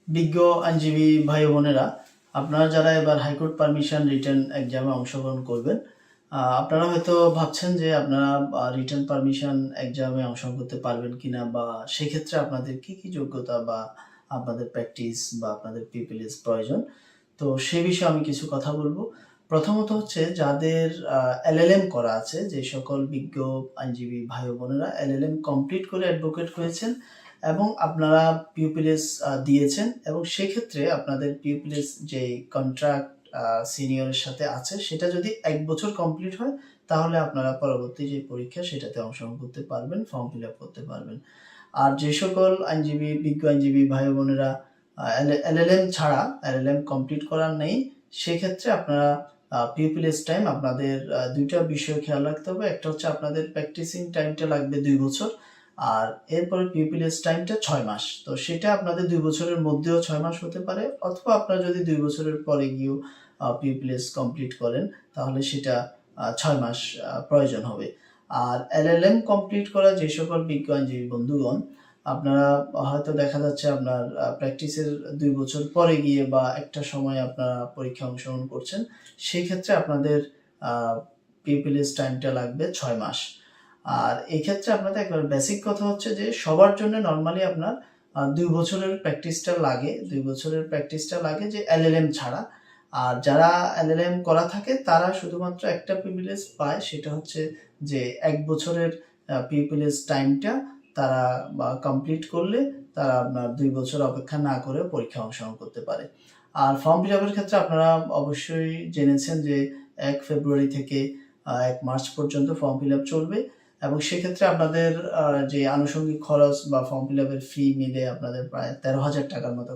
বিজ্ঞ আইনজীবী ভাই বোনেরা, আপনারা যারা এবার হাইকোর্ট পারমিশন রিটেন এক্সামে অংশগ্রহণ করবেন, আপনারা হয়তো ভাবছেন যে আপনারা রিটেন পারমিশন এক্সামে অংশগ্রহণ করতে পারবেন কিনা, বা সেক্ষেত্রে আপনাদের কি কি যোগ্যতা বা আপনাদের প্র্যাকটিস বা আপনাদের পিপিএস প্রয়োজন। তো সে বিষয়ে আমি কিছু কথা বলবো। প্রথমত হচ্ছে যাদের এলএলএম করা আছে, যে সকল বিজ্ঞ আইনজীবী ভাই বোনেরা এলএলএম কমপ্লিট করে অ্যাডভোকেট হয়েছেন এবং আপনারা পিউপিএস দিয়েছেন, এবং সেক্ষেত্রে আপনাদের পিউপিএস যে কন্ট্রাক্ট সিনিয়রের সাথে আছে সেটা যদি 1 বছর কমপ্লিট হয়, তাহলে আপনারা পরবর্তী যে পরীক্ষা সেটাতে অংশগ্রহণ করতে পারবেন, ফর্ম ফিল আপ করতে পারবেন। আর যে সকল আইনজীবী বিজ্ঞ আইনজীবী ভাই বোনেরা এলএলএম ছাড়া এলএলএম কমপ্লিট করার নেই, সেক্ষেত্রে আপনারা পিউপিএস টাইম আপনাদের দুইটা বিষয় খেয়াল রাখতে হবে। একটা হচ্ছে আপনাদের প্র্যাকটিসিং টাইমটা লাগবে 2 বছর, আর এরপরে পিউপিএস টাইমটা 6 মাস। তো সেটা আপনাদের 2 বছরের মধ্যেও 6 মাস হতে পারে, অথবা আপনারা যদি 2 বছরের পরে গিয়েও পিউপিএস কমপ্লিট করেন, তাহলে সেটা 6 মাস প্রয়োজন হবে। আর এলএলএম কমপ্লিট করা যে সকল বিজ্ঞ আইনজীবী বন্ধুগণ, আপনারা হয়তো দেখা যাচ্ছে আপনার প্র্যাকটিসের 2 বছর পরে গিয়ে বা একটা সময় আপনারা পরীক্ষা অংশগ্রহণ করছেন, সেই ক্ষেত্রে আপনাদের পিপিএস টাইমটা লাগবে 6 মাস। আর এই ক্ষেত্রে আপনাদের একবার বেসিক কথা হচ্ছে যে সবার জন্য নর্মালি আপনার 2 বছরের প্র্যাকটিসটা লাগে, 2 বছরের প্র্যাকটিসটা লাগে যে এলএলএম ছাড়া। আর যারা এলএলএম করা থাকে তারা শুধুমাত্র একটা পিপিএস পায়, সেটা হচ্ছে যে 1 বছরের পিপিএস টাইমটা তারা কমপ্লিট করলে তারা আপনার 2 বছর অপেক্ষা না করে পরীক্ষা অংশগ্রহণ করতে পারে। আর ফর্ম ফিল আপের ক্ষেত্রে আপনারা অবশ্যই জেনেছেন যে 1 ফেব্রুয়ারি থেকে 1 মার্চ পর্যন্ত ফর্ম ফিল আপ চলবে, এবং সেক্ষেত্রে আপনাদের যে আনুষঙ্গিক খরচ বা ফর্ম ফিল আপের ফি মিলে আপনাদের প্রায় 13,000 টাকার মতো